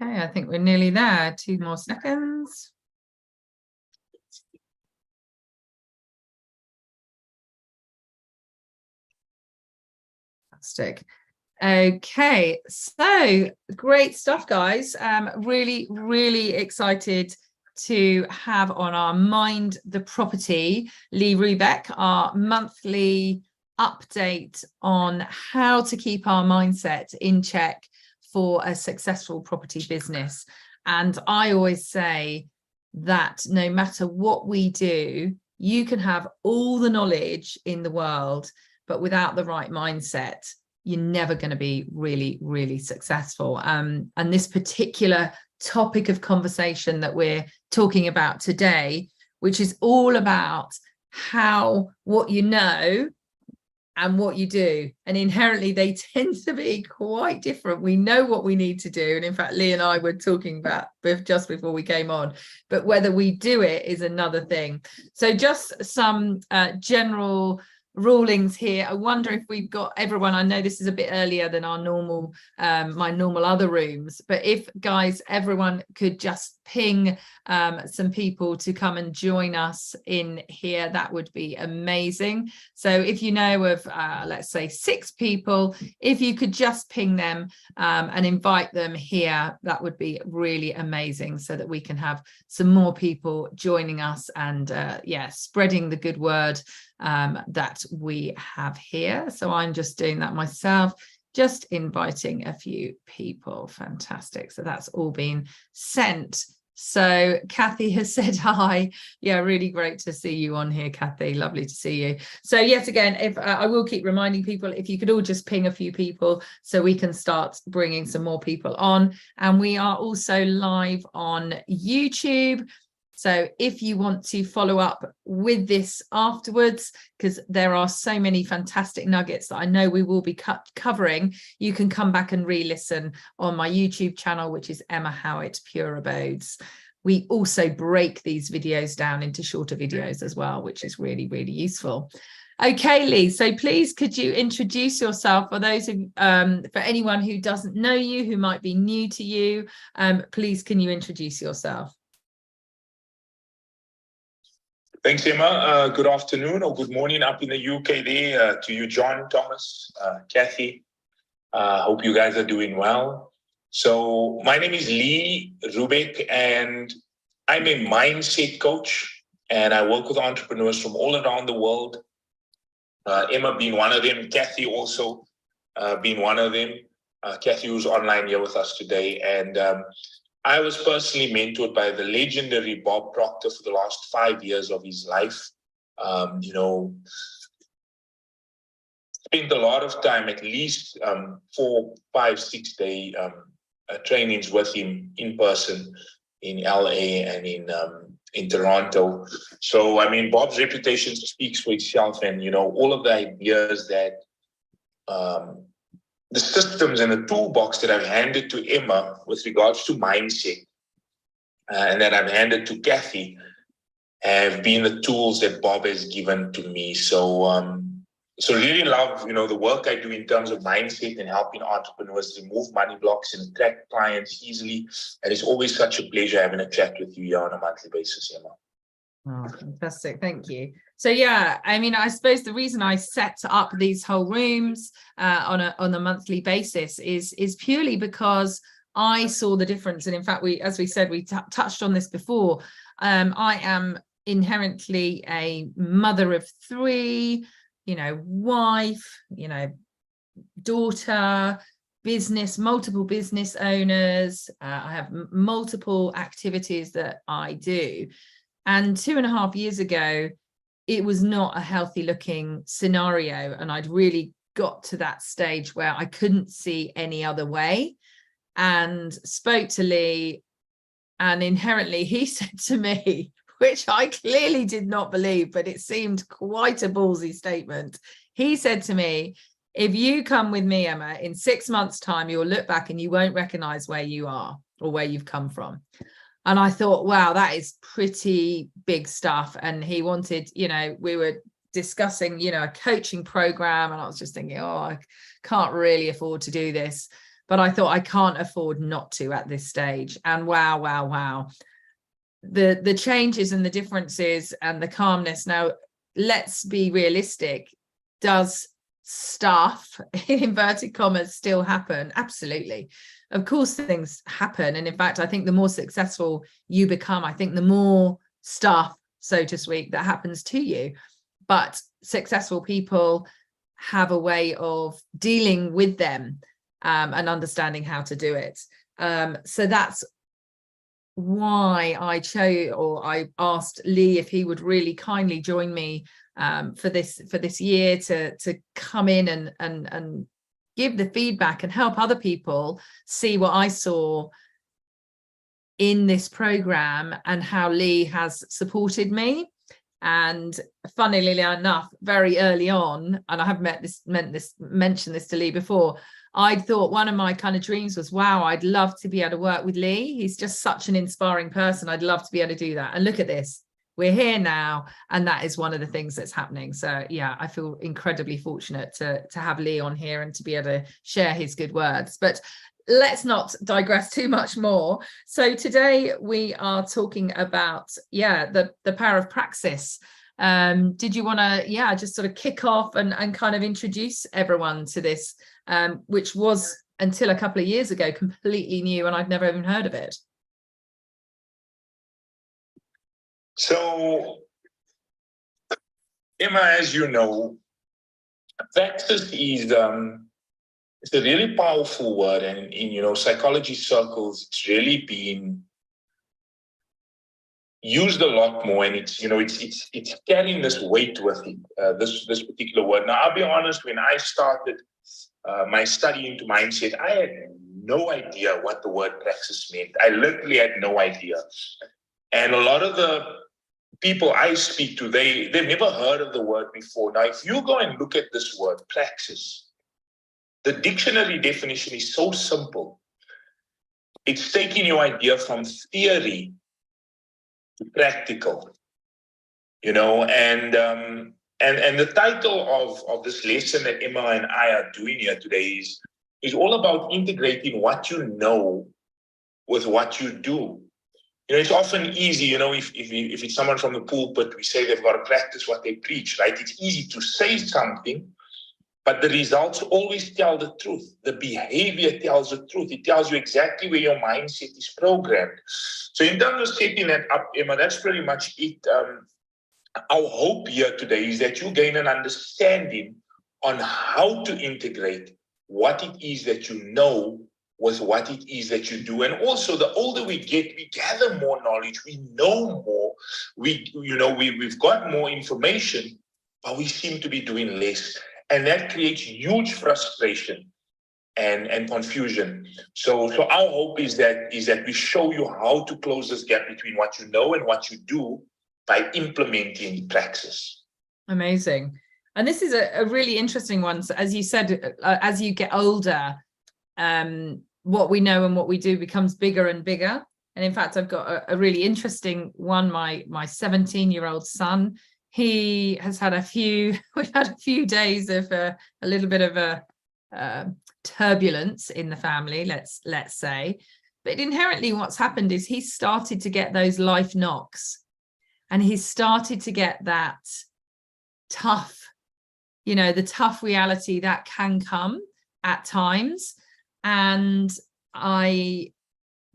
Okay, I think we're nearly there. 2 more seconds. Fantastic. Okay, so great stuff, guys. Really excited to have on our Mind the Property Lee Roebeck, our monthly update on how to keep our mindset in check for a successful property business. And I always say that no matter what we do, you can have all the knowledge in the world, but without the right mindset, you're never going to be really successful. And this particular topic of conversation that we're talking about today, which is all about what you know and what you do, and inherently they tend to be quite different. We know what we need to do, and in fact Lee and I were talking about just before we came on, but whether we do it is another thing. So just some general rulings here. I wonder if we've got everyone. I know this is a bit earlier than our normal my normal other rooms, but if guys, everyone could just ping some people to come and join us in here, that would be amazing. So if you know of let's say 6 people, if you could just ping them and invite them here, that would be really amazing, so that we can have some more people joining us and yeah, spreading the good word that we have here. So I'm just doing that myself, just inviting a few people. Fantastic. So that's all been sent. So Kathy has said hi. Yeah, really great to see you on here, Kathy. Lovely to see you. So yet again, if I will keep reminding people, if you could all just ping a few people so we can start bringing some more people on. And we are also live on YouTube. So if you want to follow up with this afterwards, because there are so many fantastic nuggets that I know we will be covering, you can come back and re-listen on my YouTube channel, which is Emma Howitt Pure Abodes. We also break these videos down into shorter videos as well, which is really useful. Okay, Lee, so please could you introduce yourself for those who, for anyone who doesn't know you, who might be new to you, please can you introduce yourself? Thanks, Emma. Good afternoon or good morning up in the UK there to you, John, Thomas, Kathy. Hope you guys are doing well. So my name is Lee Roebeck, and I'm a mindset coach, and I work with entrepreneurs from all around the world. Emma being one of them, Kathy also being one of them. Kathy who's online here with us today. And I was personally mentored by the legendary Bob Proctor for the last 5 years of his life. You know, spent a lot of time, at least 4, 5, 6 day trainings with him in person in LA and in Toronto. So, I mean, Bob's reputation speaks for itself, and, you know, all of the ideas that the systems and the toolbox that I've handed to Emma with regards to mindset and that I've handed to Kathy have been the tools that Bob has given to me. So, so really love, you know, the work I do in terms of mindset and helping entrepreneurs remove money blocks and attract clients easily. And it's always such a pleasure having a chat with you here on a monthly basis, Emma. Oh, fantastic. Thank you. So, yeah, I mean, I suppose the reason I set up these whole rooms on a monthly basis is purely because I saw the difference. And in fact, as we said, we touched on this before. I am inherently a mother of 3, you know, wife, you know, daughter, multiple business owners. I have multiple activities that I do. And 2.5 years ago, it was not a healthy looking scenario. And I'd really got to that stage where I couldn't see any other way, and spoke to Lee. And inherently, he said to me, which I clearly did not believe, but it seemed quite a ballsy statement. He said to me, if you come with me, Emma, in 6 months' time, you'll look back and you won't recognize where you are or where you've come from. And I thought, wow, that is pretty big stuff. And he wanted, you know, we were discussing, you know, a coaching program. And I was just thinking, oh, I can't really afford to do this. but I thought I can't afford not to at this stage. And wow, the changes and the differences and the calmness. Now, let's be realistic. Does stuff, in inverted commas, still happen? Absolutely. Of course, things happen. And in fact, I think the more successful you become, I think the more stuff, so to speak, that happens to you. But successful people have a way of dealing with them and understanding how to do it. So that's why I asked Lee if he would really kindly join me for this year to come in and give the feedback and help other people see what I saw in this program and how Lee has supported me. And funnily enough, very early on, and I have mentioned this to Lee before, I'd thought one of my kind of dreams was, wow, I'd love to be able to work with Lee. He's just such an inspiring person. I'd love to be able to do that. And look at this. We're here now. And that is one of the things that's happening. So yeah, I feel incredibly fortunate to have Lee on here and to be able to share his good words. But let's not digress too much more. So today we are talking about, the power of praxis. Did you want to, just sort of kick off and kind of introduce everyone to this, which was until a couple of years ago completely new and I'd never even heard of it? So, Emma, as you know, praxis is it's a really powerful word, and in psychology circles, it's really been used a lot more, and it's carrying this weight with it. This particular word. Now, I'll be honest. When I started my study into mindset, I had no idea what the word praxis meant. I literally had no idea, and a lot of the people I speak to, they've never heard of the word before. Now, if you go and look at this word praxis, the dictionary definition is so simple. It's taking your idea from theory to practical, and the title of this lesson that Emma and I are doing here today is all about integrating what you know with what you do. It's often easy, if it's someone from the pulpit, we say they've got to practice what they preach, right? It's easy to say something, but the results always tell the truth. The behavior tells the truth. It tells you exactly where your mindset is programmed. So in terms of setting that up, Emma, that's pretty much it. Our hope here today is that you gain an understanding on how to integrate what it is that you know with what it is that you do. And also, the older we get, we gather more knowledge, we know more, we've got more information, but we seem to be doing less. And that creates huge frustration and confusion. So our hope is that we show you how to close this gap between what you know and what you do by implementing praxis. Amazing. And this is a really interesting one. So as you said, as you get older, what we know and what we do becomes bigger and bigger. And in fact, I've got a really interesting one. My 17-year-old son, he has had we've had a few days of a little bit of a turbulence in the family, let's say. But inherently what's happened is he's started to get those life knocks, and he's started to get that tough, the tough reality that can come at times. And I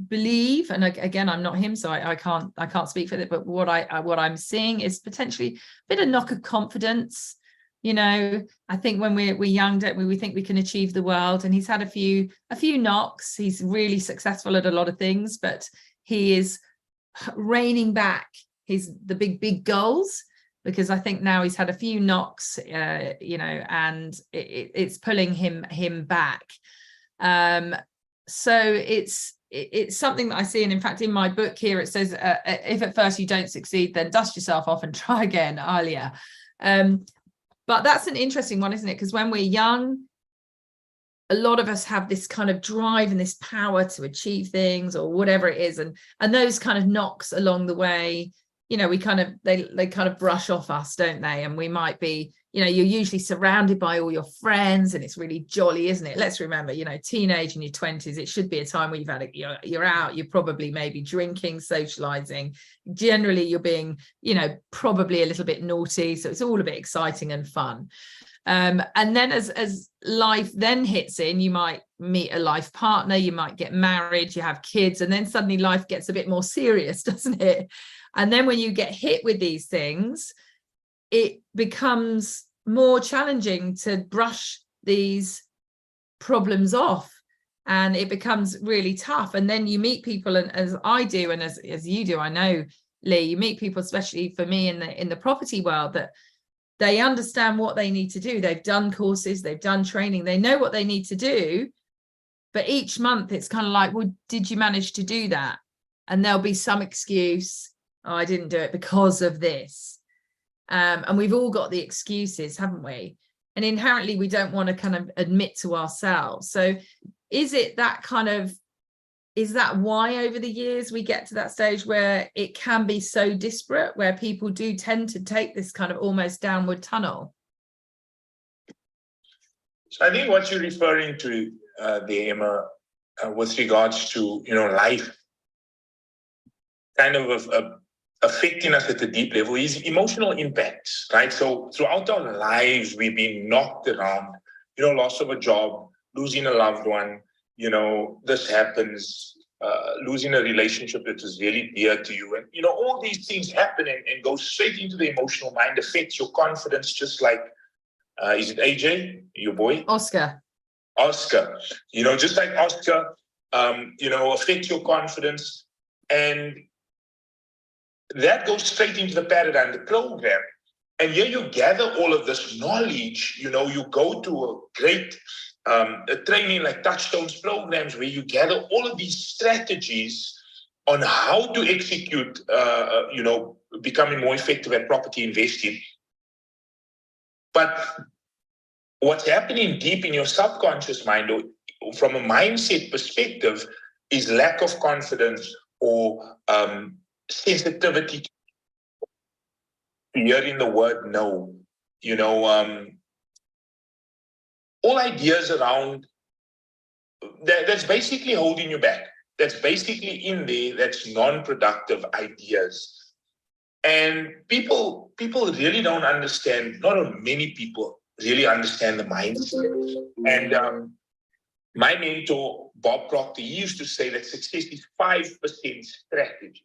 believe, and again, I'm not him, so I can't speak for it, but what I'm seeing is potentially a bit of knock of confidence. I think when we're young, don't we think we can achieve the world, and he's had a few knocks. He's really successful at a lot of things, but he is reining back the big goals, because I think now he's had a few knocks, and it's pulling him back. So it's something that I see. And in fact, in my book here, it says, if at first you don't succeed, then dust yourself off and try again earlier. But that's an interesting one, isn't it? Because when we're young, a lot of us have this kind of drive and this power to achieve things or whatever it is. And those kind of knocks along the way, we they kind of brush off us, don't they? And we might be, you know, you're usually surrounded by all your friends and it's really jolly, isn't it? Let's remember, you know, teenage and your 20s, it should be a time where you've had you're out, you're probably maybe drinking, socializing. Generally, you're being, you know, probably a little bit naughty. So it's all a bit exciting and fun. And then as life then hits in, you might meet a life partner, you might get married, you have kids, and then suddenly life gets a bit more serious, doesn't it? And then when you get hit with these things, it becomes more challenging to brush these problems off, and it becomes really tough. And then you meet people, and as I do, and as you do, I know, Lee, you meet people, especially for me in the property world, that they understand what they need to do. They've done courses, they've done training, they know what they need to do, but each month it's kind of like, well, did you manage to do that? And there'll be some excuse, oh, I didn't do it because of this. And we've all got the excuses, haven't we? And inherently we don't want to kind of admit to ourselves. So is it that kind of, is that why over the years we get to that stage where it can be so disparate, where people do tend to take this kind of almost downward tunnel? So I think what you're referring to there, Emma, with regards to, you know, life kind of affecting us at a deep level is emotional impacts, right? So throughout our lives, we've been knocked around, you know, loss of a job, losing a loved one, you know, this happens, losing a relationship that was really dear to you. And, you know, all these things happen and go straight into the emotional mind, affects your confidence, just like, is it AJ, your boy? Oscar, you know, just like Oscar, you know, affects your confidence. And that goes straight into the paradigm, the program. And here you gather all of this knowledge, you know, you go to a great a training like Touchstones programs where you gather all of these strategies on how to execute, you know, becoming more effective at property investing. But what's happening deep in your subconscious mind, or from a mindset perspective, is lack of confidence or sensitivity to hearing the word no. You know, all ideas around that's basically holding you back. That's basically in there. That's non-productive ideas, and people really don't understand. Not many people really understand the mindset. And my mentor Bob Proctor, he used to say that success is 5% strategy,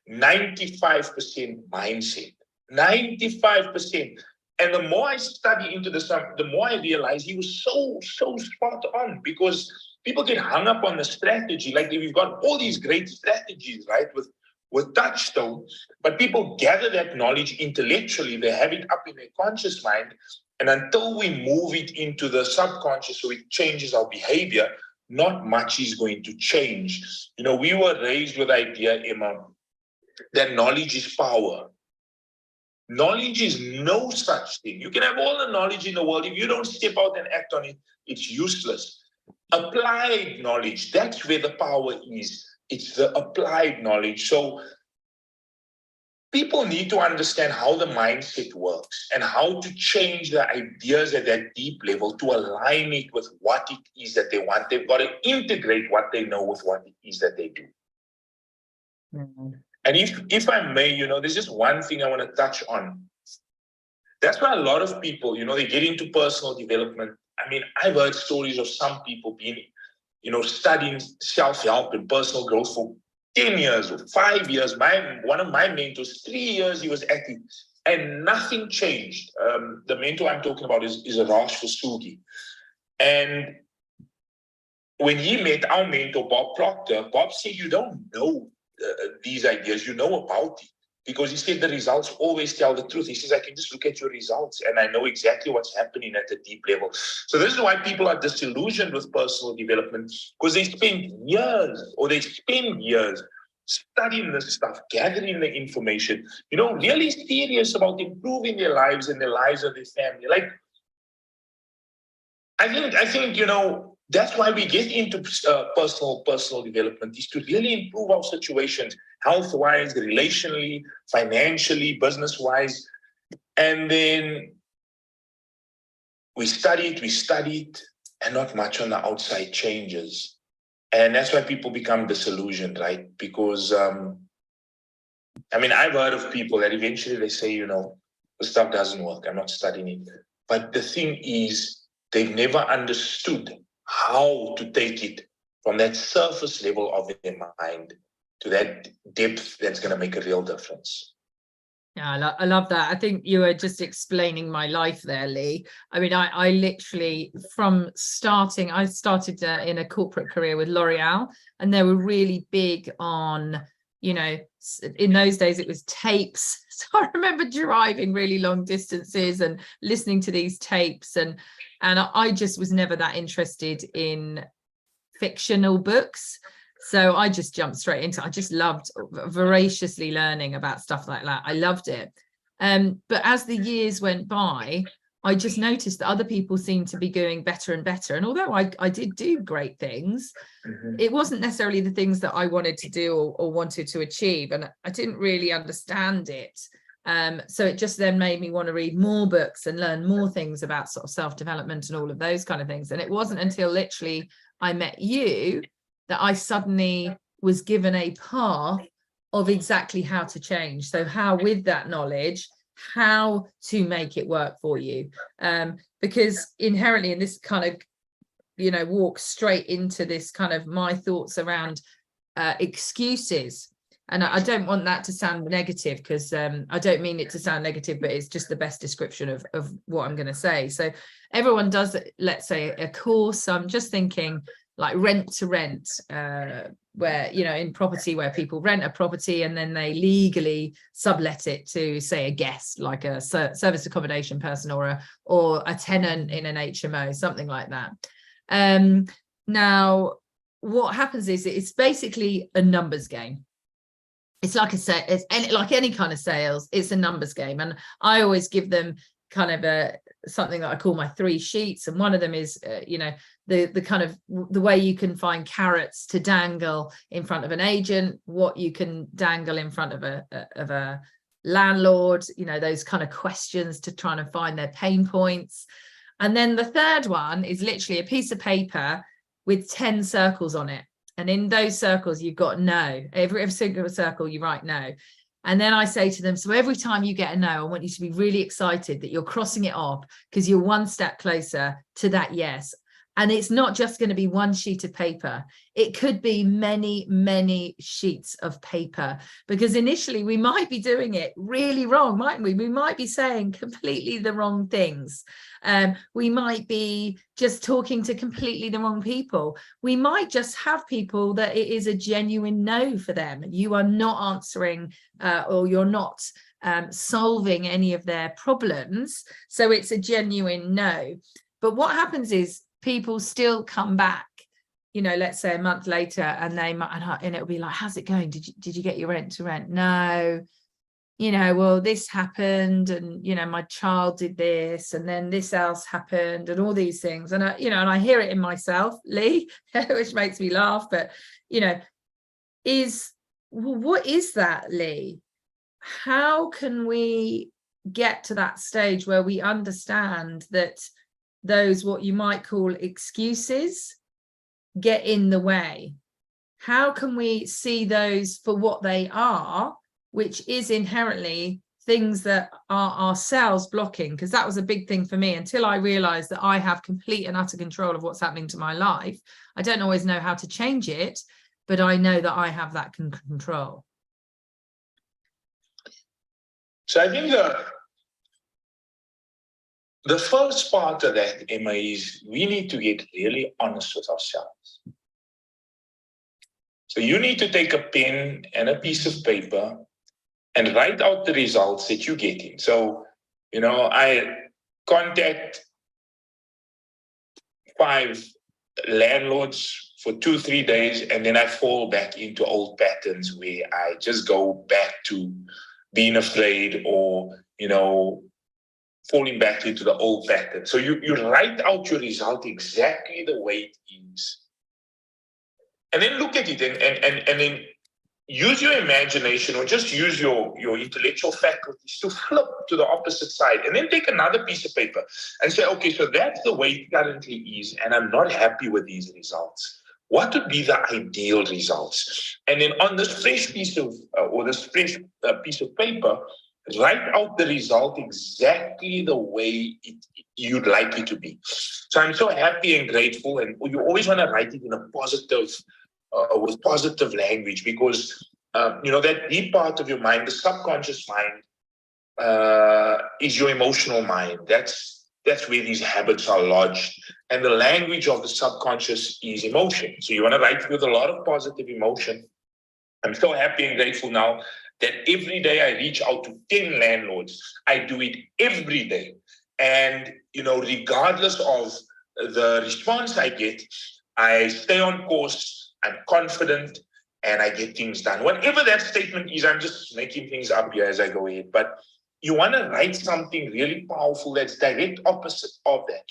95% mindset, 95%. And the more I study into this stuff, the more I realize he was so spot on, because people get hung up on the strategy. Like we've got all these great strategies, right, with Touchstone, but people gather that knowledge intellectually. They have it up in their conscious mind. And until we move it into the subconscious so it changes our behavior, not much is going to change. You know, we were raised with the idea, Emma, that knowledge is power. Knowledge is no such thing. You can have all the knowledge in the world. If you don't step out and act on it, it's useless. Applied knowledge, that's where the power is. It's the applied knowledge. So people need to understand how the mindset works and how to change the ideas at that deep level to align it with what it is that they want. They've got to integrate what they know with what it is that they do. Mm-hmm. And if I may, you know, there's just one thing I want to touch on. That's why a lot of people, you know, they get into personal development. I mean, I've heard stories of some people being, you know, studying self-help and personal growth for 10 years or 5 years. One of my mentors, 3 years he was at it, and nothing changed. The mentor I'm talking about is Arash Vasugi. And when he met our mentor, Bob Proctor, Bob said, you don't know these ideas, you know about it. Because he said the results always tell the truth. He says, I can just look at your results and I know exactly what's happening at a deep level. So this is why people are disillusioned with personal development, because they spend years studying this stuff, gathering the information, you know, really serious about improving their lives and the lives of their family. Like, I think, you know, that's why we get into personal development, is to really improve our situations, health-wise, relationally, financially, business-wise. And then we studied, and not much on the outside changes. And that's why people become disillusioned, right? Because, I've heard of people that eventually they say, the stuff doesn't work, I'm not studying it. But the thing is, they've never understood how to take it from that surface level of their mind to that depth that's going to make a real difference. Yeah, I love that. I think you were just explaining my life there, Lee. I literally, from starting, I started in a corporate career with L'Oreal, and they were really big on, in those days it was tapes. So I remember driving really long distances and listening to these tapes, and I just was never that interested in fictional books. So I just jumped straight into it. I just loved voraciously learning about stuff like that. I loved it. But as the years went by, I just noticed that other people seemed to be doing better and better. And although I did do great things, it wasn't necessarily the things that I wanted to do or wanted to achieve. And I didn't really understand it. So it just then made me want to read more books and learn more things about sort of self-development and all of those kind of things. And it wasn't until literally I met you that I suddenly was given a path of exactly how to change. So how, with that knowledge, how to make it work for you. Because inherently, in this kind of, walk straight into this kind of my thoughts around excuses. And I don't want that to sound negative, because I don't mean it to sound negative, but it's just the best description of what I'm going to say. So everyone does, let's say, a course. I'm just thinking like rent to rent, where, in property, where people rent a property and then they legally sublet it to, say, a guest, like a service accommodation person or a tenant in an HMO, something like that. Now, what happens is it's basically a numbers game. It's like like any kind of sales, it's a numbers game. And I always give them kind of something that I call my 3 sheets. And one of them is, the kind of the way you can find carrots to dangle in front of an agent, what you can dangle in front of a landlord, those kind of questions to try and find their pain points. And then the third one is literally a piece of paper with 10 circles on it. And in those circles, you've got no. Every single circle, you write no. And then I say to them, so every time you get a no, I want you to be really excited that you're crossing it off, because you're one step closer to that yes. And it's not just going to be one sheet of paper. It could be many, many sheets of paper, because initially we might be doing it really wrong, mightn't we? We might be saying completely the wrong things. We might be just talking to completely the wrong people. We might just have people that it is a genuine no for them. You are not answering or you're not solving any of their problems. So it's a genuine no. But what happens is people still come back, let's say a month later, and it'll be like, how's it going? Did you get your rent to rent? No. Well, this happened, and my child did this, and then this else happened, and all these things. And and I hear it in myself, Lee, which makes me laugh. But what is that, Lee? How can we get to that stage where we understand that those, what you might call excuses, get in the way? How can we see those for what they are, which is inherently things that are ourselves blocking? Because that was a big thing for me. Until I realized that I have complete and utter control of what's happening to my life, I don't always know how to change it, but I know that I have that control. So I think the first part of that, Emma, is we need to get really honest with ourselves. So you need to take a pen and a piece of paper and write out the results that you're getting. So, I contact 5 landlords for 2-3 days, and then I fall back into old patterns where I just go back to being afraid or, falling back into the old pattern. So you write out your result exactly the way it is. And then look at it and then use your imagination or just use your intellectual faculties to flip to the opposite side, and then take another piece of paper and say, okay, so that's the way it currently is, and I'm not happy with these results. What would be the ideal results? And then on this fresh piece of piece of paper, write out the result exactly the way you'd like it to be. So I'm so happy and grateful, and you always want to write it in a positive, with positive language, because that deep part of your mind, the subconscious mind, is your emotional mind. That's where these habits are lodged, and the language of the subconscious is emotion. So you want to write with a lot of positive emotion. I'm so happy and grateful now that every day I reach out to 10 landlords. I do it every day. And, regardless of the response I get, I stay on course, I'm confident, and I get things done. Whatever that statement is, I'm just making things up here as I go ahead. But you want to write something really powerful that's direct opposite of that,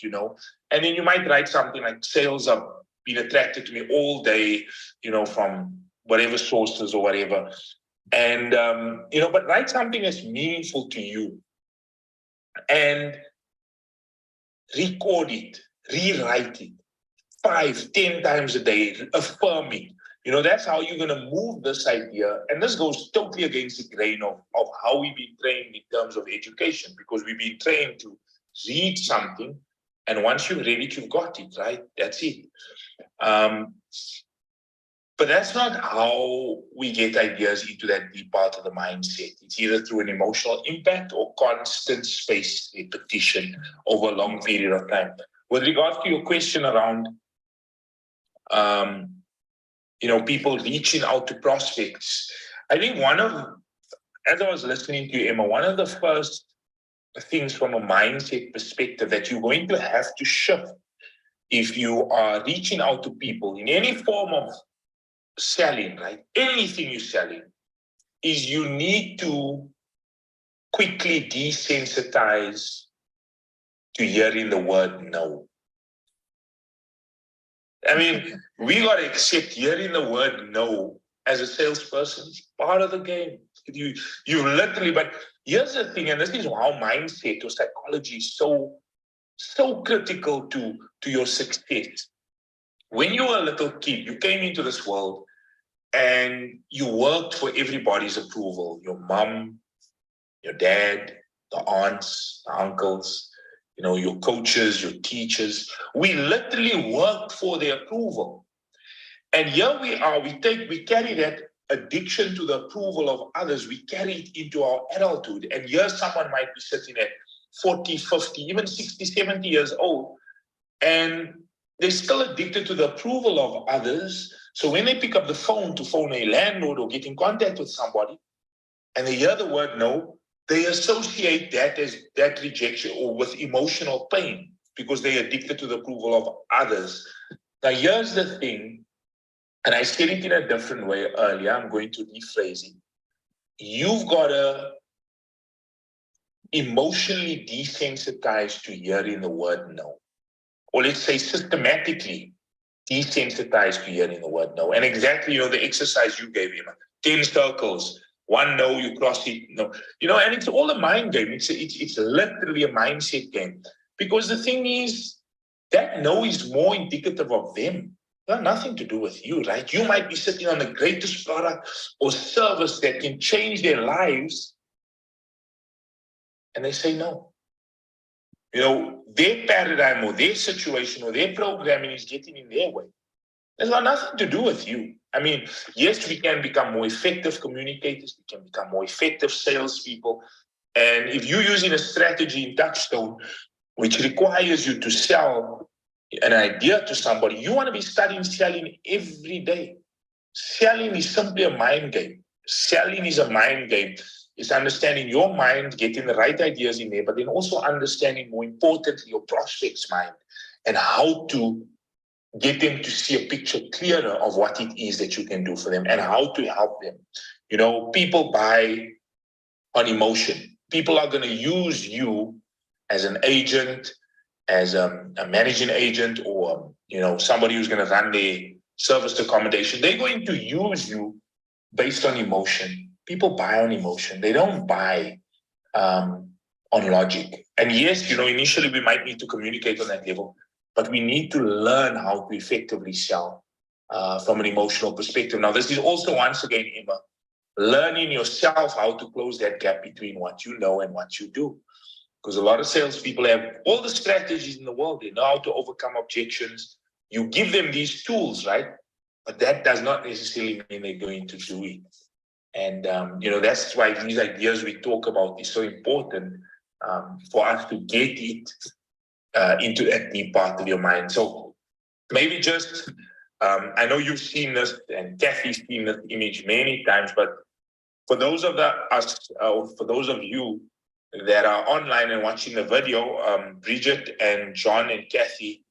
And then you might write something like, sales have been attracted to me all day, from whatever sources or whatever. And, but write something that's meaningful to you, and record it, rewrite it 5-10 times a day, affirm it. That's how you're going to move this idea. And this goes totally against the grain of how we've been trained in terms of education, because we've been trained to read something, and once you've read it, you've got it, right? That's it. But that's not how we get ideas into that deep part of the mindset. It's either through an emotional impact or constant spaced repetition over a long period of time. With regards to your question around, people reaching out to prospects, I think as I was listening to you, Emma, one of the first things from a mindset perspective that you're going to have to shift if you are reaching out to people in any form of selling, right? Anything you're selling, is you need to quickly desensitize to hearing the word no. I mean, we got to accept hearing the word no as a salesperson is part of the game. You literally, but here's the thing, and this is how mindset or psychology is so critical to your success. When you were a little kid, you came into this world and you worked for everybody's approval, your mom, your dad, the aunts, the uncles, your coaches, your teachers. We literally worked for their approval. And here we are, we carry that addiction to the approval of others, we carry it into our adulthood. And here someone might be sitting at 40, 50, even 60, 70 years old, and they're still addicted to the approval of others. So when they pick up the phone to phone a landlord or get in contact with somebody, and they hear the word no, they associate that as that rejection or with emotional pain, because they're addicted to the approval of others. Now, here's the thing, and I said it in a different way earlier, I'm going to rephrase it. You've got to emotionally desensitize to hearing the word no. Or let's say systematically desensitize to hearing the word no. And exactly, the exercise you gave him, 10 circles, one no, you cross it, no. And it's all a mind game. It's literally a mindset game. Because the thing is, that no is more indicative of them. It has nothing to do with you, right? You might be sitting on the greatest product or service that can change their lives, and they say no. Their paradigm or their situation or their programming is getting in their way. It's got nothing to do with you. I mean, yes, we can become more effective communicators. We can become more effective salespeople. And if you're using a strategy in Touchstone, which requires you to sell an idea to somebody, you want to be studying selling every day. Selling is simply a mind game. Selling is a mind game. It's understanding your mind, getting the right ideas in there, but then also understanding, more importantly, your prospect's mind and how to get them to see a picture clearer of what it is that you can do for them and how to help them. People buy on emotion. People are going to use you as an agent, as a managing agent, or somebody who's going to run their service accommodation. They're going to use you based on emotion. People buy on emotion. They don't buy on logic. And yes, initially we might need to communicate on that level, but we need to learn how to effectively sell from an emotional perspective. Now, this is also, once again, Emma, learning yourself how to close that gap between what you know and what you do. Because a lot of salespeople have all the strategies in the world. They know how to overcome objections. You give them these tools, right? But that does not necessarily mean they're going to do it. And, that's why these ideas we talk about is so important for us to get it into that deep part of your mind. So maybe just, I know you've seen this and Kathy's seen this image many times, but for those of for those of you that are online and watching the video, Bridget and John and Kathy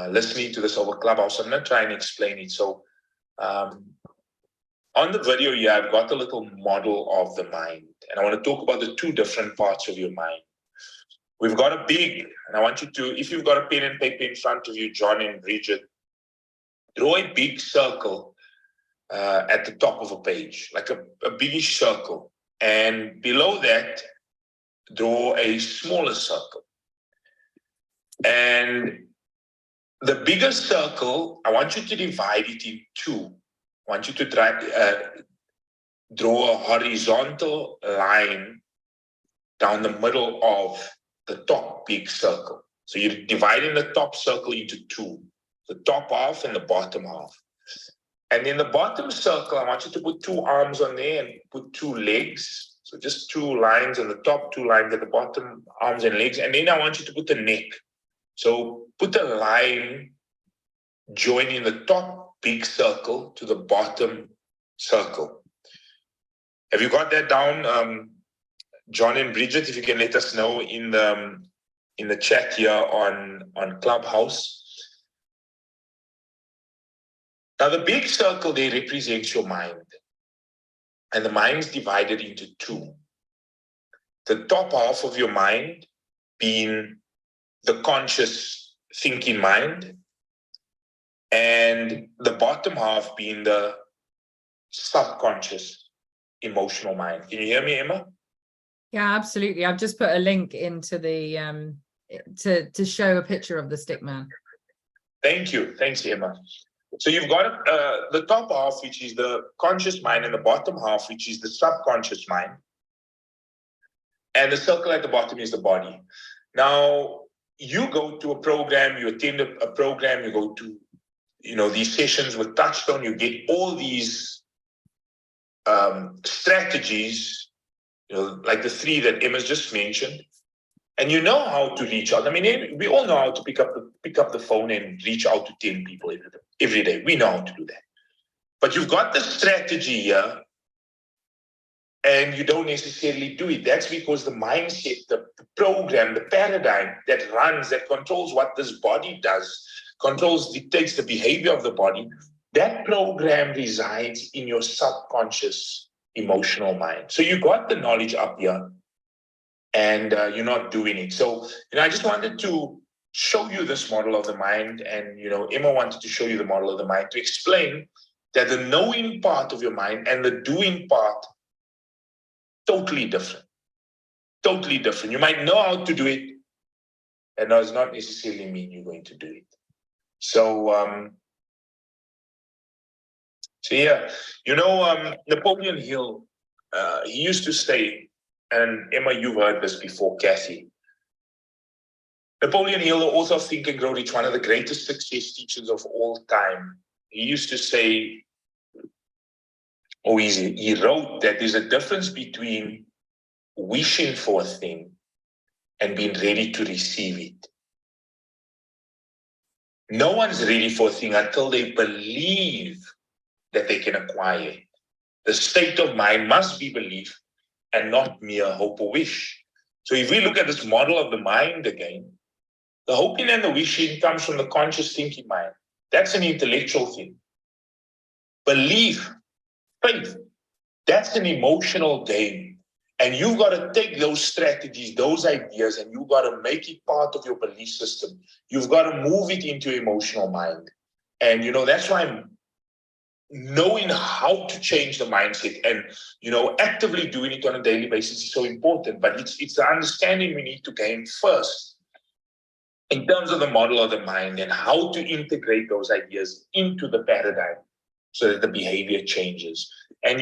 listening to this over Clubhouse, I'm going to try and explain it. So on the video here, I've got a little model of the mind, and I want to talk about the two different parts of your mind. We've got a big, and I want you to, if you've got a pen and paper in front of you, John and Bridget, draw a big circle at the top of a page, like a biggish circle. And below that, draw a smaller circle. And the bigger circle, I want you to divide it in two. I want you to draw a horizontal line down the middle of the top big circle. So you're dividing the top circle into two, the top half and the bottom half. And in the bottom circle, I want you to put two arms on there and put two legs. So just two lines on the top, two lines at the bottom, arms and legs. And then I want you to put the neck. So put a line joining the top big circle to the bottom circle. Have you got that down, John and Bridget? If you can let us know in the chat here on Clubhouse. Now, the big circle there represents your mind, and the mind's divided into two. The top half of your mind being the conscious thinking mind, and the bottom half being the subconscious emotional mind. Can you hear me, Emma? Yeah, absolutely. I've just put a link into the to show a picture of the stick man. Thank you. Thanks, Emma. So you've got the top half, which is the conscious mind, and the bottom half, which is the subconscious mind. And the circle at the bottom is the body. Now, you go to a program, you attend a program, you go to, these sessions with Touchstone, you get all these strategies, like the three that Emma's just mentioned, and you know how to reach out. I mean, we all know how to pick up the phone and reach out to 10 people every day. We know how to do that. But you've got the strategy here, and you don't necessarily do it. That's because the mindset, the program, the paradigm that controls what this body does, dictates the behavior of the body, that program resides in your subconscious emotional mind. So you got the knowledge up here, and you're not doing it. So, I just wanted to show you this model of the mind, and, Emma wanted to show you the model of the mind to explain that the knowing part of your mind and the doing part, totally different. Totally different. You might know how to do it, and does not necessarily mean you're going to do it. So, yeah, Napoleon Hill, he used to say, and Emma, you've heard this before, Kathy. Napoleon Hill, the author of Think and Grow Rich, one of the greatest success teachers of all time, he used to say, he wrote that there's a difference between wishing for a thing and being ready to receive it. No one's ready for a thing until they believe that they can acquire it. The state of mind must be belief and not mere hope or wish. So if we look at this model of the mind again, the hoping and the wishing comes from the conscious thinking mind. That's an intellectual thing. Belief, faith, that's an emotional game. And you've got to take those strategies, those ideas, and you've got to make it part of your belief system. You've got to move it into your emotional mind. And, that's why knowing how to change the mindset and, actively doing it on a daily basis is so important. But it's the understanding we need to gain first in terms of the model of the mind and how to integrate those ideas into the paradigm so that the behavior changes. And,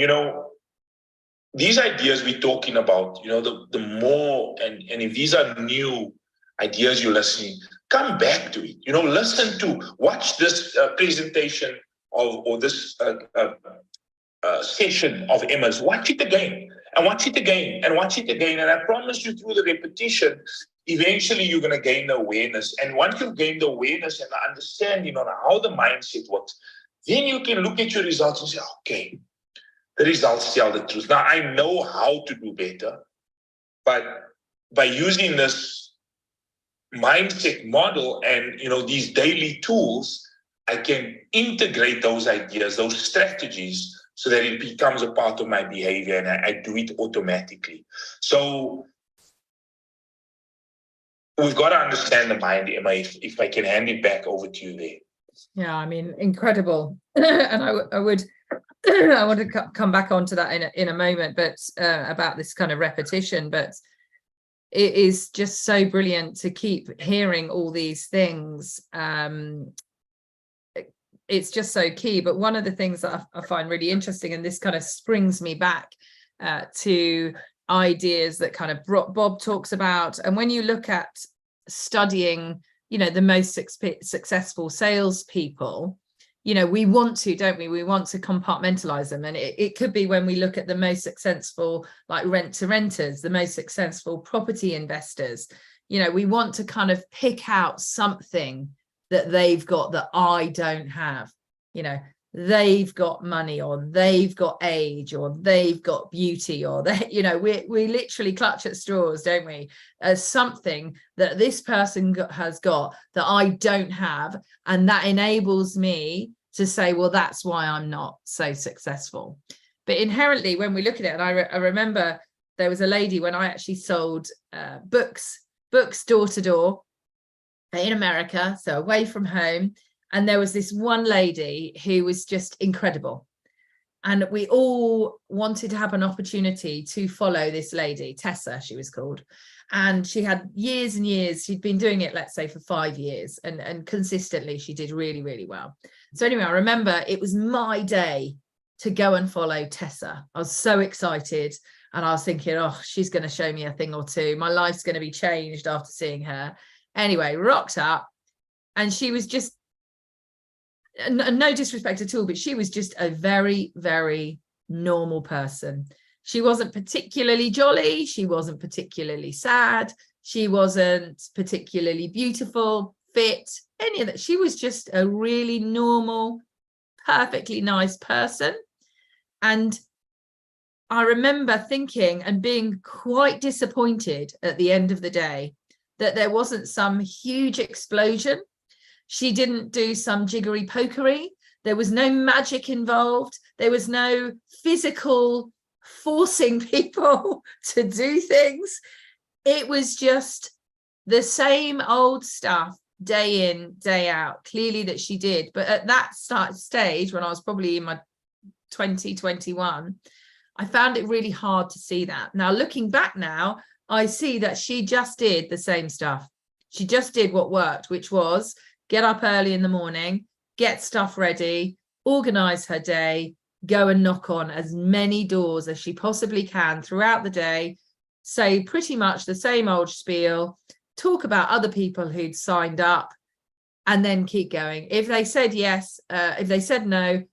these ideas we're talking about, the more, and if these are new ideas you're listening, come back to it, listen to, watch this presentation or this session of Emma's, watch it again and watch it again and watch it again. And I promise you, through the repetition, eventually you're going to gain the awareness. And once you've gained the awareness and the understanding on how the mindset works, then you can look at your results and say, okay, the results tell the truth. Now, I know how to do better, but by using this mindset model and, these daily tools, I can integrate those ideas, those strategies, so that it becomes a part of my behavior and I do it automatically. So we've got to understand the mind, Emma, if I can hand it back over to you there. Yeah, I mean, incredible. And I would I want to come back onto that in a moment, but about this kind of repetition. But it is just so brilliant to keep hearing all these things. It's just so key. But one of the things that I find really interesting, and this kind of springs me back to ideas that kind of Bob talks about. And when you look at studying, the most successful salespeople, we want to, don't we? We want to compartmentalize them. And it could be when we look at the most successful, like rent-to-renters, the most successful property investors, we want to kind of pick out something that they've got that I don't have. They've got money, or they've got age, or they've got beauty, or we literally clutch at straws, don't we, as something that this person has got that I don't have, and that enables me to say, well, that's why I'm not so successful. But inherently, when we look at it, and I remember there was a lady when I actually sold books door to door in America, so away from home. And there was this one lady who was just incredible. And we all wanted to have an opportunity to follow this lady, Tessa, she was called. And she had years and years, she'd been doing it, let's say, for 5 years. And consistently, she did really, really well. So anyway, I remember it was my day to go and follow Tessa. I was so excited. And I was thinking, oh, she's going to show me a thing or two. My life's going to be changed after seeing her. Anyway, rocked up. And she was just, no disrespect at all, but she was just a very, very normal person. She wasn't particularly jolly. She wasn't particularly sad. She wasn't particularly beautiful, fit, any of that. She was just a really normal, perfectly nice person. And I remember thinking and being quite disappointed at the end of the day that there wasn't some huge explosion. She didn't do some jiggery pokery. There was no magic involved. There was no physical forcing people to do things. It was just the same old stuff day in, day out, clearly that she did. But at that stage, when I was probably in my 21, I found it really hard to see that. Now, looking back now, I see that she just did the same stuff. She just did what worked, which was get up early in the morning, get stuff ready, organize her day, go and knock on as many doors as she possibly can throughout the day, say pretty much the same old spiel, talk about other people who'd signed up, and then keep going. If they said yes, if they said no,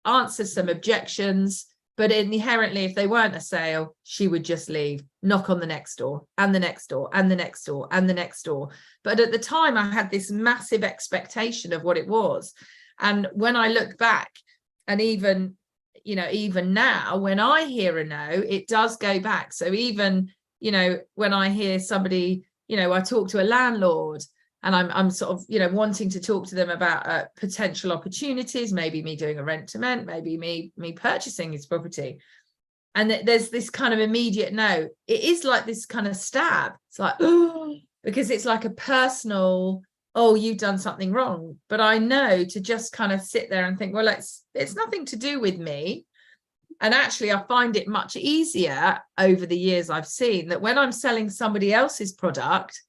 answer some objections. But inherently, if they weren't a sale, she would just leave, knock on the next door and the next door and the next door and the next door. But at the time, I had this massive expectation of what it was. And when I look back, and even now, when I hear a no, it does go back. So even, when I hear somebody, I talk to a landlord, and I'm sort of, wanting to talk to them about potential opportunities, maybe me doing a rent to rent, maybe me purchasing his property. And there's this kind of immediate no. It is like this kind of stab. It's like, oh, because it's like a personal oh, you've done something wrong. But I know to just kind of sit there and think, well, it's nothing to do with me. And actually, I find it much easier over the years I've seen that when I'm selling somebody else's product,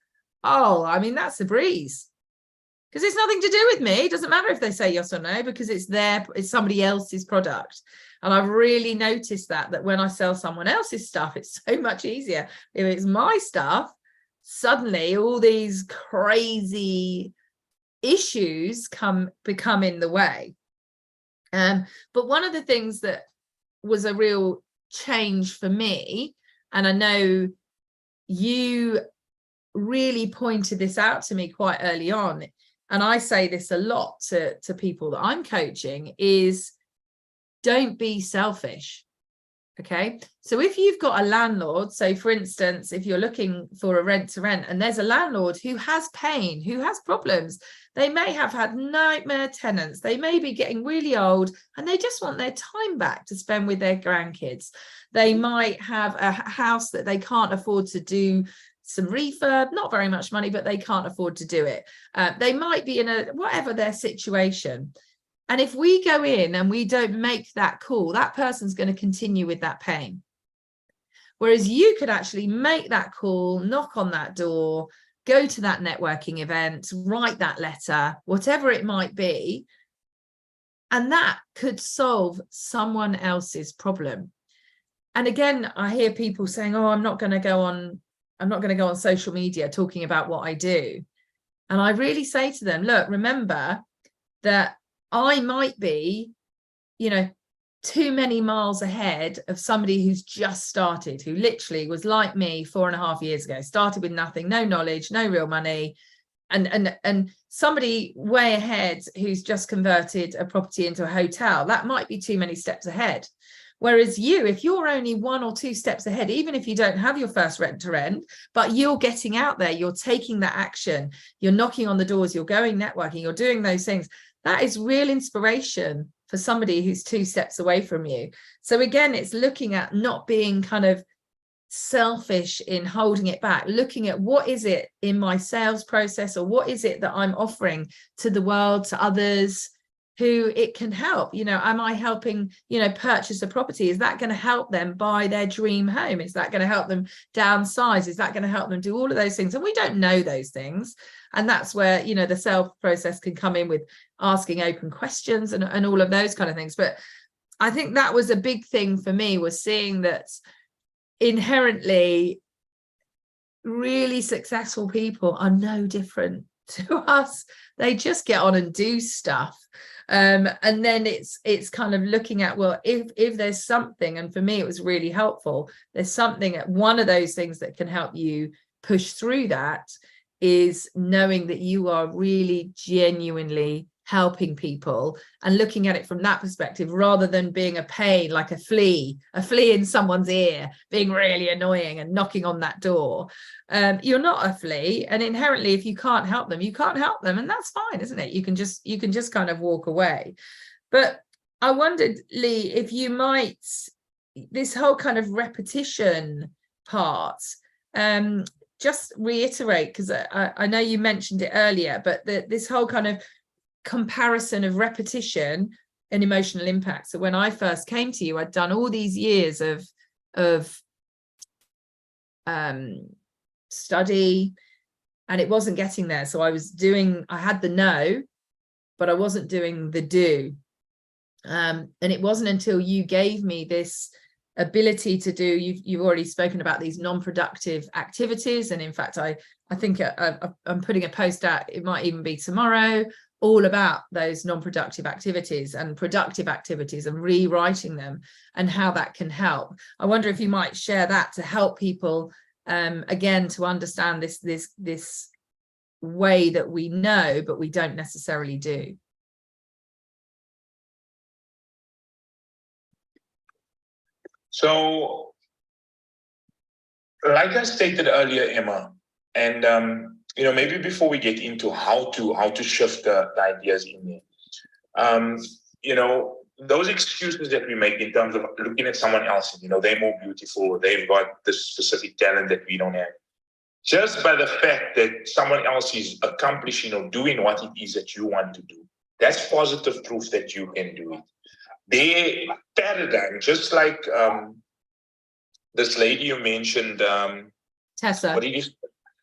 oh, I mean, that's a breeze. Because it's nothing to do with me. It doesn't matter if they say yes or no, because it's somebody else's product. And I've really noticed that when I sell someone else's stuff, it's so much easier. If it's my stuff, suddenly all these crazy issues become in the way. But one of the things that was a real change for me, and I know you really pointed this out to me quite early on, and I say this a lot to people that I'm coaching, is don't be selfish. Okay, so if you've got a landlord, so for instance, if you're looking for a rent to rent and there's a landlord who has pain, who has problems, they may have had nightmare tenants, they may be getting really old and they just want their time back to spend with their grandkids. They might have a house that they can't afford to do some refurb, not very much money, but they can't afford to do it. They might be in whatever their situation. And if we go in and we don't make that call, that person's going to continue with that pain. Whereas you could actually make that call, knock on that door, go to that networking event, write that letter, whatever it might be. And that could solve someone else's problem. And again, I hear people saying, oh, I'm not going to go on social media talking about what I do. And I really say to them, look, remember that I might be, 2 many miles ahead of somebody who's just started, who literally was like me 4.5 years ago, started with nothing, no knowledge, no real money, and somebody way ahead who's just converted a property into a hotel. That might be too many steps ahead. Whereas you, if you're only 1 or 2 steps ahead, even if you don't have your first rent to rent, but you're getting out there, you're taking that action, you're knocking on the doors, you're going networking, you're doing those things, that is real inspiration for somebody who's 2 steps away from you. So again, it's looking at not being kind of selfish in holding it back, looking at what is it in my sales process, or what is it that I'm offering to the world, to others who it can help. Am I helping, purchase a property? Is that going to help them buy their dream home? Is that going to help them downsize? Is that going to help them do all of those things? And we don't know those things. And that's where, the sales process can come in with asking open questions and all of those kind of things. But I think that was a big thing for me, was seeing that inherently really successful people are no different to us. They just get on and do stuff. And then it's kind of looking at, well, if there's something, and for me it was really helpful, there's something, one of those things that can help you push through that is knowing that you are really genuinely helping people and looking at it from that perspective, rather than being a pain, like a flea in someone's ear, being really annoying and knocking on that door. You're not a flea, and inherently, if you can't help them, you can't help them, and that's fine, isn't it? You can just kind of walk away. But I wondered, Lee, if you might, this whole kind of repetition part, just reiterate, because I know you mentioned it earlier, but this whole kind of comparison of repetition and emotional impact. So when I first came to you, I'd done all these years of study, and it wasn't getting there. So I had the know, but I wasn't doing the do. And it wasn't until you gave me this ability to do, you've already spoken about these non-productive activities, and in fact I think I'm putting a post out, it might even be tomorrow, all about those non-productive activities and productive activities, and rewriting them and how that can help. I wonder if you might share that to help people again to understand this way that we know but we don't necessarily do. So, like I stated earlier, Emma, and maybe before we get into how to shift the ideas in there, those excuses that we make in terms of looking at someone else, and they're more beautiful, they've got this specific talent that we don't have. just by the fact that someone else is accomplishing or doing what it is that you want to do. That's positive proof that you can do it. Their paradigm, just like this lady you mentioned, Tessa. what did you say?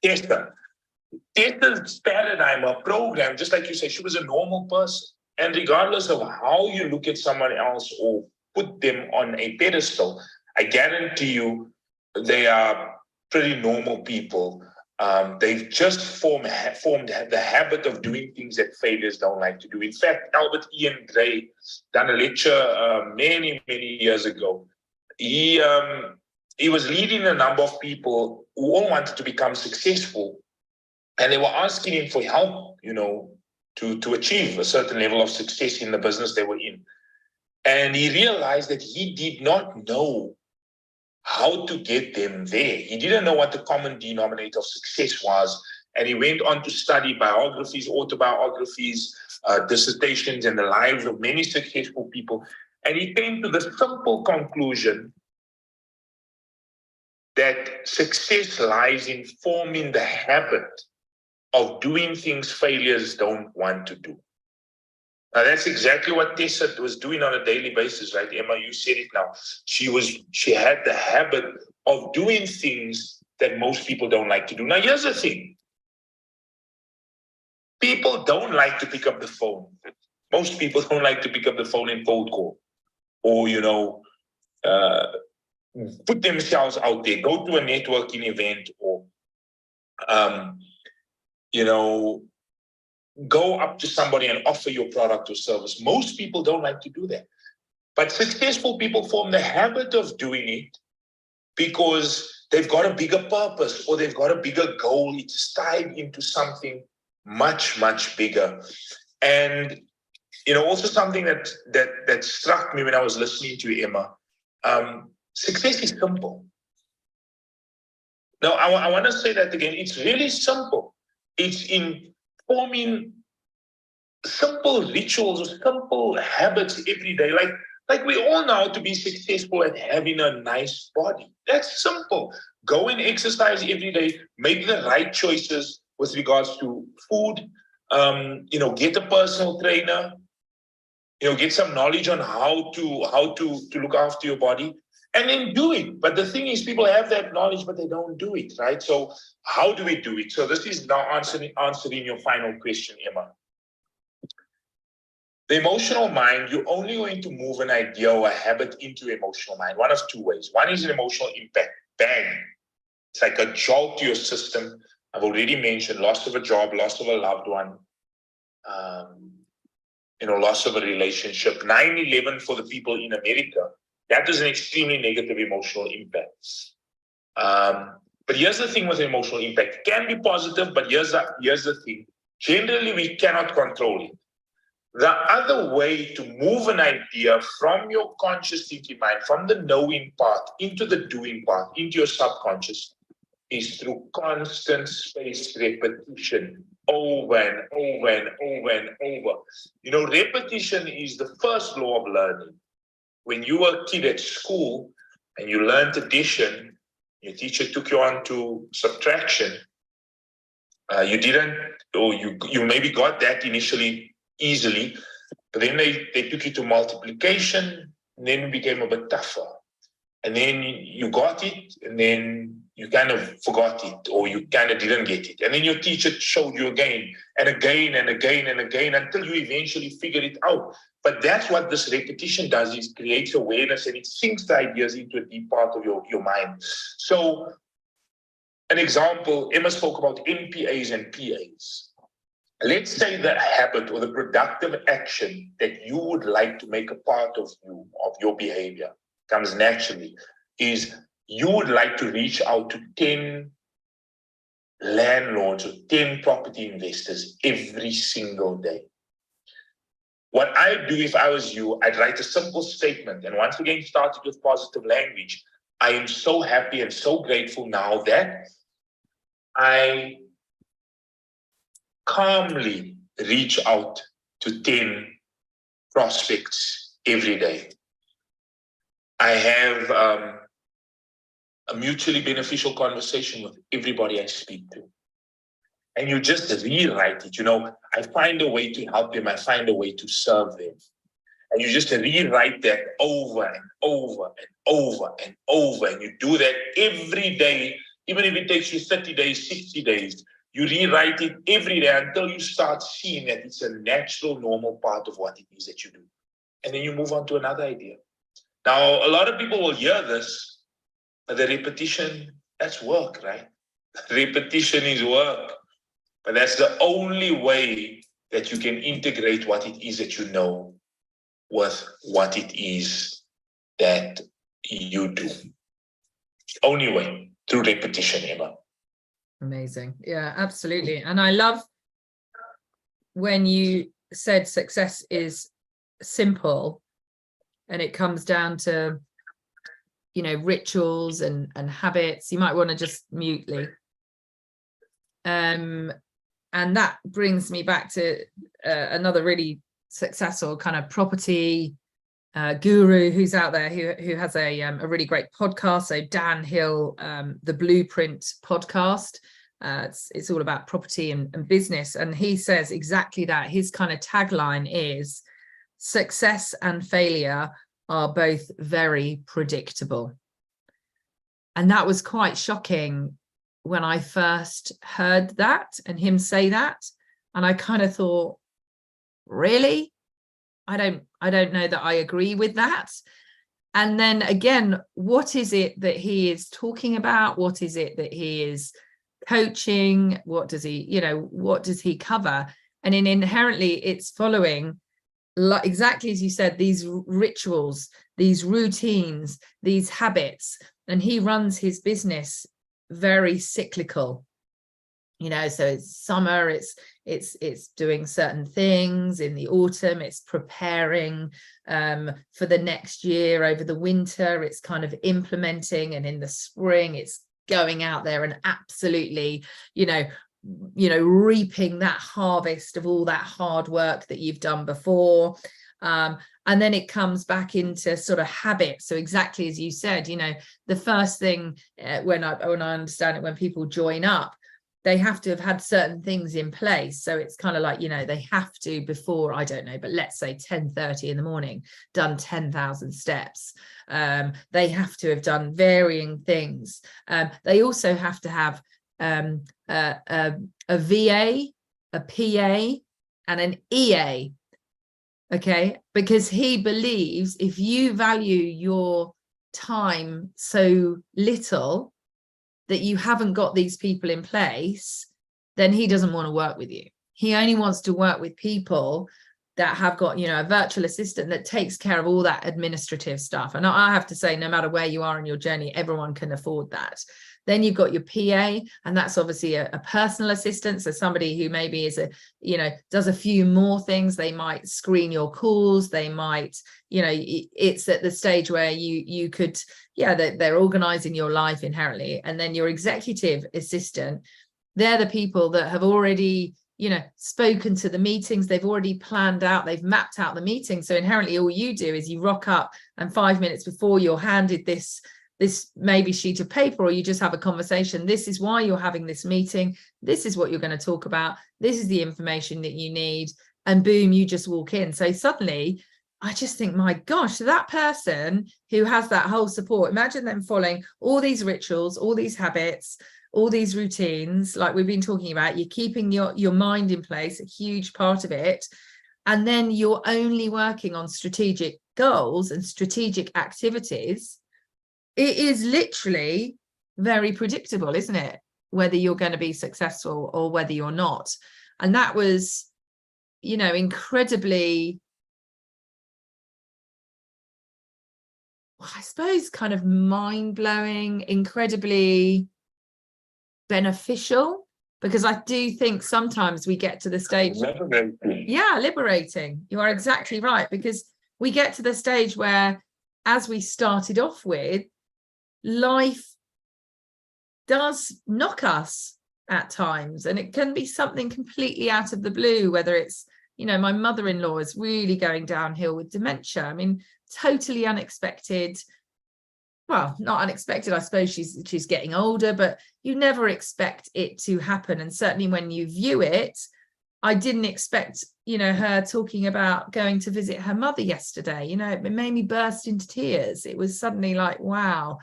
Tessa. Tessa's paradigm or program, just like you say, she was a normal person. And regardless of how you look at someone else or put them on a pedestal, I guarantee you they are pretty normal people. They've just formed the habit of doing things that failures don't like to do. In fact, Albert Ian Gray done a lecture many years ago. He was leading a number of people who all wanted to become successful, and they were asking him for help, to achieve a certain level of success in the business they were in. And he realized that he did not know how to get them there. He didn't know what the common denominator of success was. And he went on to study biographies, autobiographies, dissertations, and the lives of many successful people. And he came to the simple conclusion that success lies in forming the habit of doing things failures don't want to do. Now, that's exactly what Tessa was doing on a daily basis, right? Emma, you said it now. She had the habit of doing things that most people don't like to do. Now, here's the thing. People don't like to pick up the phone. Most people don't like to pick up the phone and cold call or, put themselves out there, go to a networking event or, go up to somebody and offer your product or service. Most people don't like to do that. But successful people form the habit of doing it because they've got a bigger purpose or they've got a bigger goal. It's tied into something much bigger. And, also something that struck me when I was listening to you, Emma, success is simple. Now, I want to say that again. It's really simple. It's in forming simple rituals or simple habits every day. Like we all know to be successful at having a nice body. That's simple. Go and exercise every day. Make the right choices with regards to food. Get a personal trainer. Get some knowledge on how to look after your body. And then do it. But the thing is, people have that knowledge, but they don't do it, right? So how do we do it? So this is now answering your final question, Emma. The emotional mind, you're only going to move an idea or a habit into emotional mind. One of two ways. One is an emotional impact. Bang. It's like a jolt to your system. I've already mentioned loss of a job, loss of a loved one, loss of a relationship. 9/11 for the people in America. That is an extremely negative emotional impact. But here's the thing with emotional impact. It can be positive, but here's the thing. Generally, we cannot control it. The other way to move an idea from your conscious thinking mind, from the knowing part into the doing part, into your subconscious, is through constant spaced repetition over and over and over and over. Repetition is the first law of learning. When you were a kid at school and you learned addition, your teacher took you on to subtraction. You didn't, or you maybe got that initially easily, but then they took you to multiplication, and then it became a bit tougher. And then you got it, and then you kind of forgot it, or you kind of didn't get it. And then your teacher showed you again, and again, and again, and again, until you eventually figured it out. But that's what this repetition does, is creates awareness, and it sinks the ideas into a deep part of your mind. So an example, Emma spoke about MPAs and PAs. Let's say the habit or the productive action that you would like to make a part of your behavior comes naturally, is you would like to reach out to 10 landlords or 10 property investors every single day. What I'd do if I was you, I'd write a simple statement. And once again, started with positive language. I am so happy and so grateful now that I calmly reach out to 10 prospects every day. I have a mutually beneficial conversation with everybody I speak to. And you just rewrite it. I find a way to help them. I find a way to serve them. And you just rewrite that over and over and over and over. And you do that every day, even if it takes you 30 days, 60 days. You rewrite it every day until you start seeing that it's a natural, normal part of what it is that you do. And then you move on to another idea. Now, a lot of people will hear this, but the repetition, that's work, right? Repetition is work. But that's the only way that you can integrate what it is that you know with what it is that you do. Only way, through repetition, Emma. Amazing. Yeah, absolutely. And I love when you said success is simple and it comes down to, rituals and habits. You might want to just mute Lee. And that brings me back to another really successful kind of property guru who's out there who has a really great podcast. So Dan Hill, the Blueprint podcast. It's all about property and business. And he says exactly that. His kind of tagline is success and failure are both very predictable. And that was quite shocking when I first heard that and him say that. And I kind of thought, really? I don't know that I agree with that. And then again, what is it that he is talking about? What is it that he is coaching? What does he cover? And inherently it's following, exactly as you said, these rituals, these routines, these habits. And he runs his business very cyclical, so it's summer, it's doing certain things. In the autumn, it's preparing for the next year. Over the winter, it's kind of implementing, and in the spring, it's going out there and absolutely, reaping that harvest of all that hard work that you've done before. And then it comes back into sort of habit. So exactly as you said, the first thing when I understand it, when people join up, they have to have had certain things in place. So it's kind of like, they have to, before, I don't know, but let's say 10:30 in the morning, done 10,000 steps. They have to have done varying things. They also have to have a VA, a PA, and an EA. Okay, because he believes if you value your time so little that you haven't got these people in place, then he doesn't want to work with you. He only wants to work with people that have got, a virtual assistant that takes care of all that administrative stuff. And I have to say, no matter where you are in your journey, everyone can afford that. Then you've got your PA, and that's obviously a personal assistant. So somebody who maybe is does a few more things. They might screen your calls. They might, it's at the stage where you could, they're organizing your life inherently. And then your executive assistant, they're the people that have already, spoken to the meetings. They've already planned out, they've mapped out the meeting. So inherently all you do is you rock up, and 5 minutes before you're handed this maybe sheet of paper, or you just have a conversation. This is why you're having this meeting. This is what you're going to talk about. This is the information that you need. And boom, you just walk in. So suddenly I just think, my gosh, that person who has that whole support, imagine them following all these rituals, all these habits, all these routines, like we've been talking about. You're keeping your mind in place, a huge part of it. And then you're only working on strategic goals and strategic activities. It is literally very predictable, isn't it? Whether you're going to be successful or whether you're not. And that was, incredibly, I suppose, kind of mind-blowing, incredibly beneficial, because I do think sometimes we get to the stage. Liberating. You are exactly right, because we get to the stage where, as we started off with, life does knock us at times, and it can be something completely out of the blue, whether it's, my mother-in-law is really going downhill with dementia. I mean, totally unexpected, well, not unexpected. I suppose she's getting older, but you never expect it to happen. And certainly when you view it, I didn't expect, you know, her talking about going to visit her mother yesterday. You know, it made me burst into tears. It was suddenly like, wow,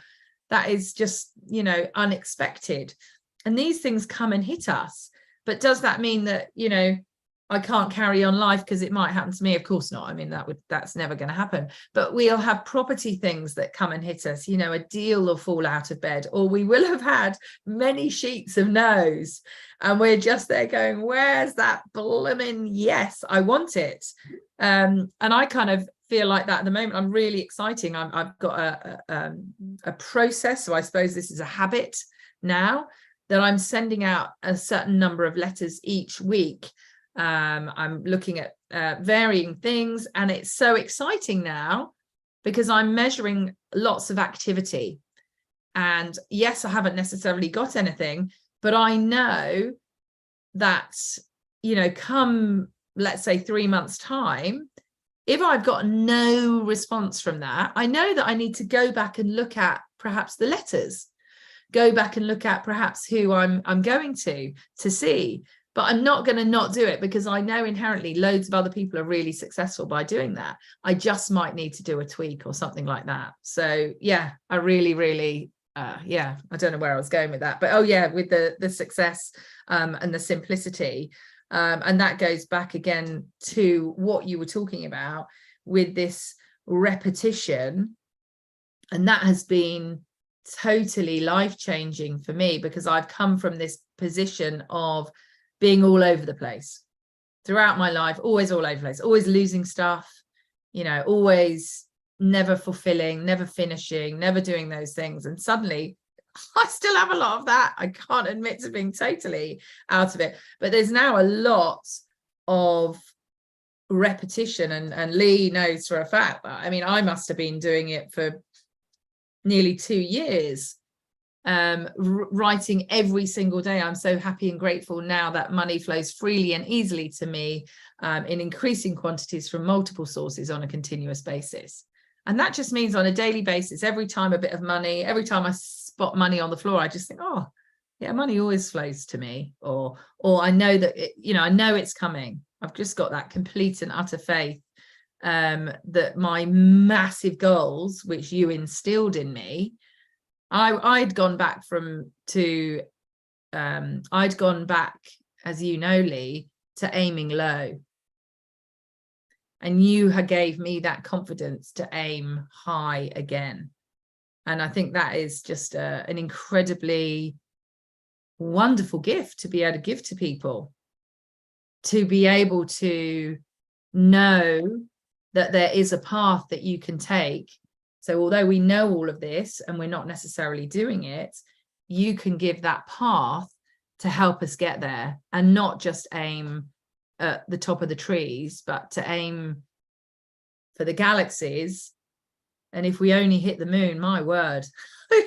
that is just, you know, unexpected. And these things come and hit us. But does that mean that, you know, I can't carry on life because it might happen to me? Of course not. I mean, that's never going to happen. But we'll have property things that come and hit us. You know, a deal will fall out of bed, or we will have had many sheets of no's, and we're just there going, where's that blooming yes, I want it. And I kind of feel like that at the moment. I'm really exciting. I've got a process. So I suppose this is a habit now, that I'm sending out a certain number of letters each week. I'm looking at varying things, and it's so exciting now because I'm measuring lots of activity. And yes, I haven't necessarily got anything, but I know that, you know, come, let's say 3 months' time, if I've got no response from that, I know that I need to go back and look at perhaps the letters, go back and look at perhaps who I'm going to see. But I'm not going to not do it, because I know inherently loads of other people are really successful by doing that. I just might need to do a tweak or something like that. So yeah, I really, yeah, I don't know where I was going with that, but oh yeah, with the success and the simplicity. And that goes back again to what you were talking about with this repetition. And that has been totally life-changing for me, because I've come from this position of being all over the place throughout my life, always all over the place, always losing stuff, you know, always never fulfilling, never finishing, never doing those things. And suddenly I still have a lot of that. I can't admit to being totally out of it, but there's now a lot of repetition. And Lee knows for a fact that, I mean, I must have been doing it for nearly 2 years, writing every single day. I'm so happy and grateful now that money flows freely and easily to me in increasing quantities from multiple sources on a continuous basis. And that just means on a daily basis, every time a bit of money, every time I spot money on the floor, I just think, oh yeah, money always flows to me, or I know that you know, I know it's coming. I've just got that complete and utter faith that my massive goals, which you instilled in me, I'd gone back I'd gone back, as you know, Lee, to aiming low. And you gave me that confidence to aim high again. And I think that is just an incredibly wonderful gift to be able to give to people, to be able to know that there is a path that you can take. So although we know all of this and we're not necessarily doing it, you can give that path to help us get there, and not just aim at the top of the trees, but to aim for the galaxies. And if we only hit the moon, my word,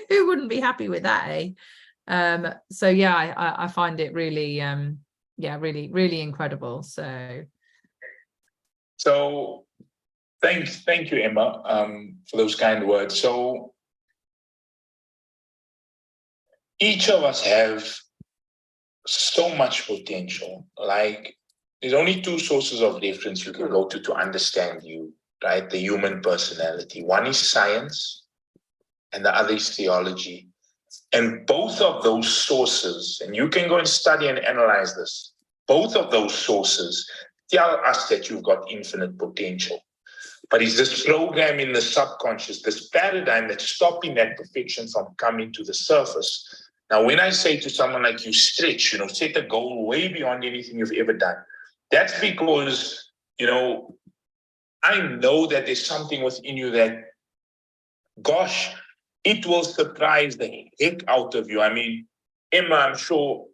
who wouldn't be happy with that, eh? So yeah, I find it really, yeah, really incredible. So thank you, Emma, for those kind words. So each of us have so much potential. Like, there's only two sources of reference you can go to understand you, right? The human personality. One is science and the other is theology. And both of those sources, and you can go and study and analyze this, both of those sources tell us that you've got infinite potential. But it's this program in the subconscious, this paradigm that's stopping that perfection from coming to the surface. Now, when I say to someone like you, stretch, you know, set a goal way beyond anything you've ever done, that's because, you know, I know that there's something within you that, gosh, it will surprise the heck out of you. I mean, Emma, I'm sure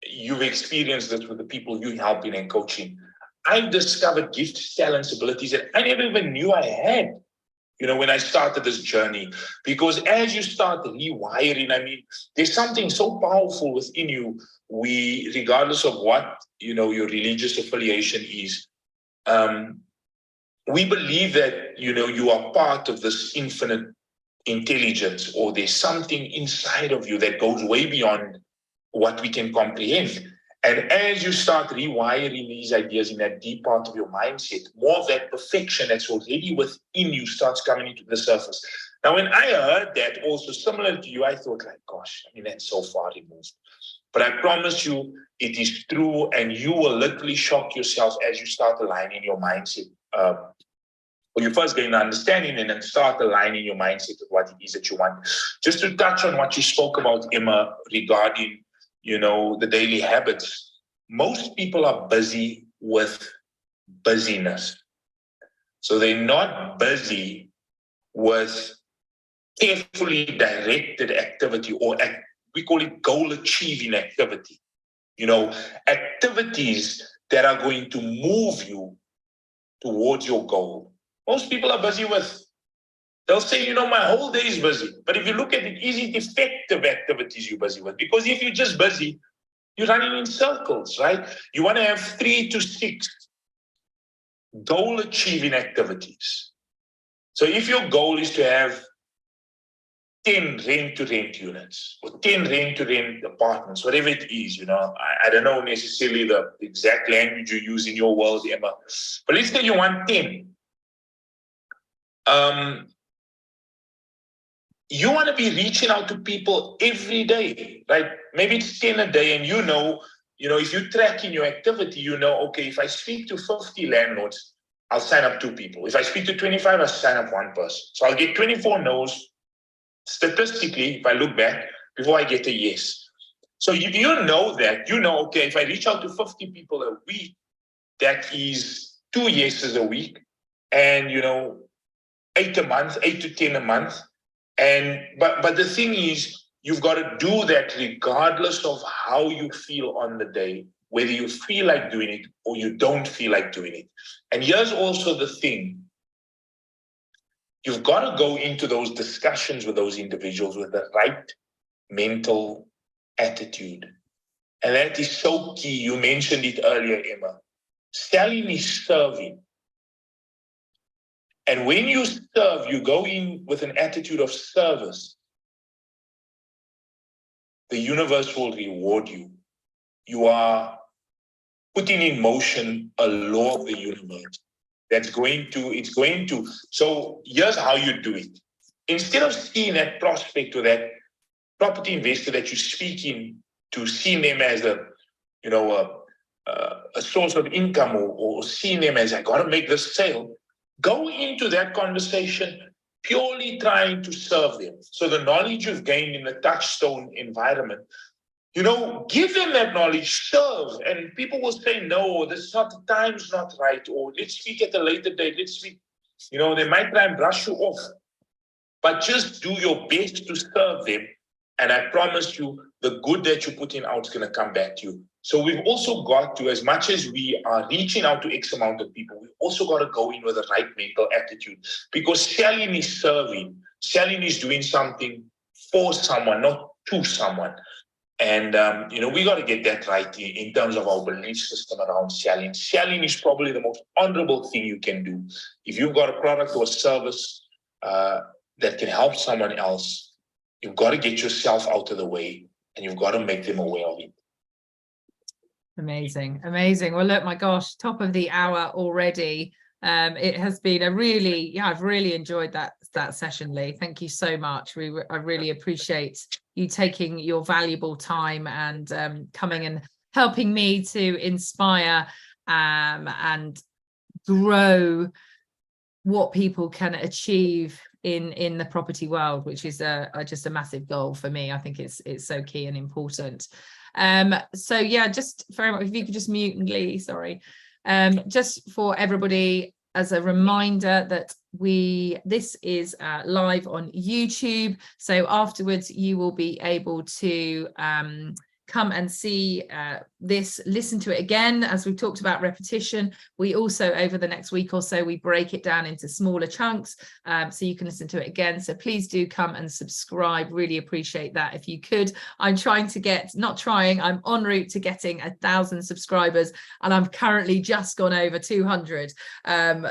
you've experienced this with the people you're helping and coaching. I've discovered gifts, talents, abilities that I never even knew I had, you know, when I started this journey. Because as you start rewiring, I mean, there's something so powerful within you. We, regardless of what, you know, your religious affiliation is, we believe that, you know, you are part of this infinite intelligence, or there's something inside of you that goes way beyond what we can comprehend. And as you start rewiring these ideas in that deep part of your mindset, more of that perfection that's already within you starts coming into the surface. Now, when I heard that, also similar to you, I thought, like, gosh, I mean, that's so far removed. But I promise you, it is true, and you will literally shock yourself as you start aligning your mindset. Well, you first gain understanding and then start aligning your mindset with what it is that you want. Just to touch on what you spoke about, Emma, regarding, the daily habits. Most people are busy with busyness. So they're not busy with carefully directed activity, or we call it goal achieving activity. Activities that are going to move you towards your goal. Most people are busy with, they'll say, my whole day is busy. But if you look at it, is it effective activities you're busy with? Because if you're just busy, you're running in circles, right? You want to have 3 to 6 goal achieving activities. So if your goal is to have 10 rent-to-rent units or 10 rent-to-rent apartments, whatever it is, I don't know necessarily the exact language you use in your world, Emma, but let's say you want 10. You want to be reaching out to people every day, right? Maybe it's 10 a day, and if you're tracking your activity, okay, if I speak to 50 landlords, I'll sign up 2 people. If I speak to 25, I'll sign up 1 person. So I'll get 24 no's statistically, if I look back, before I get a yes. So if you know that, okay, if I reach out to 50 people a week, that is 2 yeses a week, and 8 a month, 8 to 10 a month. And but the thing is, you've got to do that regardless of how you feel on the day, whether you feel like doing it or you don't feel like doing it. And here's also the thing. You've got to go into those discussions with those individuals with the right mental attitude. And that is so key. You mentioned it earlier, Emma. Selling is serving. And when you serve, you go in with an attitude of service. The universe will reward you. You are putting in motion a law of the universe that's going to. So here's how you do it. Instead of seeing that prospect or that property investor that you're speaking to, seeing them as a source of income, or seeing them as, I got to make this sale, go into that conversation purely trying to serve them. So the knowledge you've gained in the touchstone environment, give them that knowledge, serve. And people will say, no, this is not, the time's not right, or let's speak at a later date, let's speak. They might try and brush you off, but just do your best to serve them. And I promise you, the good that you're putting out is going to come back to you. So we've also got to, as much as we are reaching out to X amount of people, we've also got to go in with the right mental attitude, because selling is serving. Selling is doing something for someone, not to someone. And, we got to get that right in terms of our belief system around selling. Selling is probably the most honorable thing you can do. If you've got a product or a service that can help someone else, you've got to get yourself out of the way, and you've got to make them aware of it. Amazing. Well, look, my gosh, top of the hour already. It has been I've really enjoyed that session, Lee. Thank you so much. I really appreciate you taking your valuable time and coming and helping me to inspire and grow what people can achieve in the property world, which is just a massive goal for me. I think it's so key and important. So yeah, just very much, if you could just mute Lee, sorry. Just for everybody, as a reminder that this is live on YouTube. So afterwards you will be able to come and see this, listen to it again. As we've talked about repetition, we also, over the next week or so, we break it down into smaller chunks, so you can listen to it again. So please do come and subscribe. Really appreciate that. If you could, I'm trying to get, not trying, I'm en route to getting 1,000 subscribers, and I'm currently just gone over 200.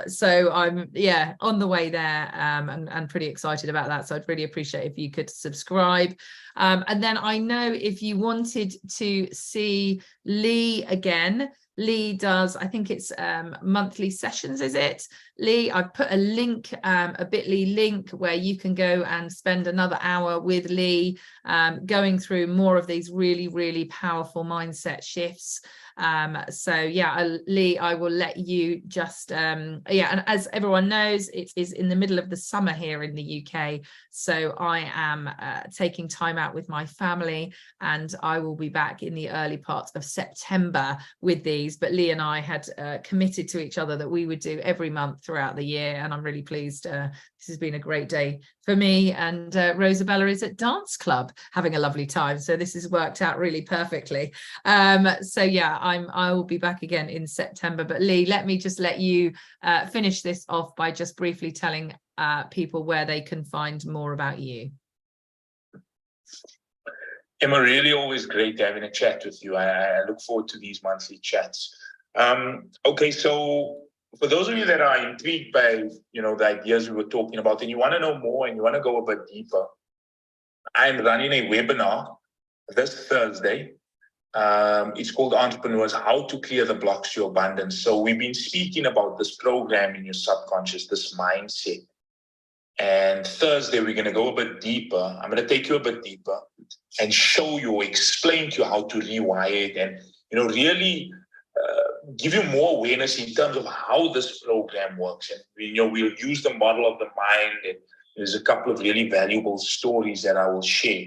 So I'm, yeah, on the way there, and pretty excited about that. So I'd really appreciate if you could subscribe. And then I know if you wanted to see Lee again, Lee does, I think it's monthly sessions, is it? Lee, I've put a link, a bit.ly link where you can go and spend another hour with Lee, going through more of these really, really powerful mindset shifts. So yeah, Lee, I will let you just, yeah, and as everyone knows, it is in the middle of the summer here in the UK. So I am taking time out with my family, and I will be back in the early part of September with these. But Lee and I had committed to each other that we would do every month throughout the year, and I'm really pleased. This has been a great day for me, and Rosabella is at dance club having a lovely time, so this has worked out really perfectly. So yeah, I will be back again in September. But Lee, let me just let you finish this off by just briefly telling people where they can find more about you. Emma, really always great having a chat with you. I look forward to these monthly chats. Okay, so for those of you that are intrigued by, you know, the ideas we were talking about, and you want to know more and you want to go a bit deeper, I'm running a webinar this Thursday. It's called Entrepreneurs, How to Clear the Blocks to Abundance. So we've been speaking about this program in your subconscious, this mindset. And Thursday, we're going to go a bit deeper. I'm going to take you a bit deeper and show you, explain to you how to rewire it, and, you know, really give you more awareness in terms of how this program works. And, you know, we'll use the model of the mind, and there's a couple of really valuable stories that I will share.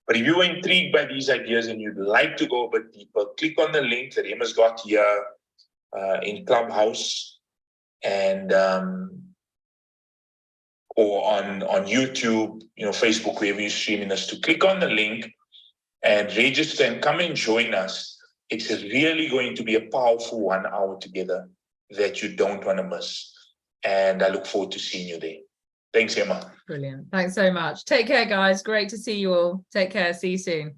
But if you're intrigued by these ideas and you'd like to go a bit deeper, click on the link that Emma's got here in Clubhouse, and or on YouTube, you know, Facebook, wherever you're streaming us, to click on the link and register and come and join us. It's really going to be a powerful 1 hour together that you don't want to miss. And I look forward to seeing you there. Thanks, Emma. Brilliant. Thanks so much. Take care, guys. Great to see you all. Take care. See you soon.